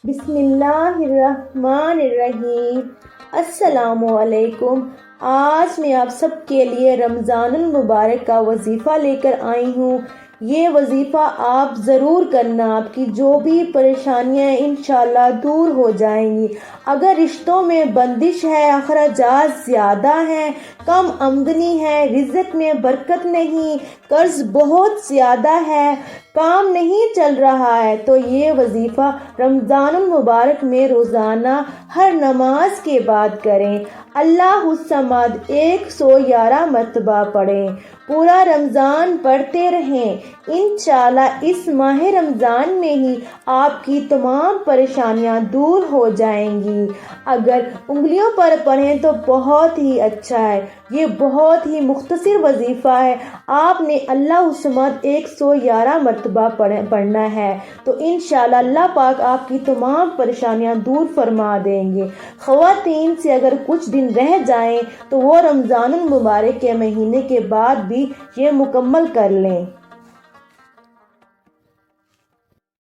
بسم اللہ الرحمن الرحیم۔ السلام علیکم۔ آج میں آپ سب کے لیے رمضان المبارک کا وظیفہ لے کر آئی ہوں۔ یہ وظیفہ آپ ضرور کرنا، آپ کی جو بھی پریشانیاں انشاءاللہ دور ہو جائیں گی۔ اگر رشتوں میں بندش ہے، اخراجات زیادہ ہیں، کم آمدنی ہے، رزق میں برکت نہیں، قرض بہت زیادہ ہے، کام نہیں چل رہا ہے، تو یہ وظیفہ رمضان المبارک میں روزانہ ہر نماز کے بعد کریں۔ اللہ الصمد 111 مرتبہ پڑھیں، پورا رمضان پڑھتے رہیں۔ انشاءاللہ اس ماہ رمضان میں ہی آپ کی تمام پریشانیاں دور ہو جائیں گی۔ اگر انگلیوں پر پڑھیں تو بہت ہی اچھا ہے۔ یہ بہت ہی مختصر وظیفہ ہے۔ آپ نے اللہ الصمد 111 مرتبہ پڑھنا ہے تو انشاءاللہ اللہ پاک آپ کی تمام پریشانیاں دور فرما دیں گے۔ خواتین سے اگر کچھ دن رہ جائیں تو وہ رمضان المبارک کے مہینے کے بعد بھی یہ مکمل کر لیں۔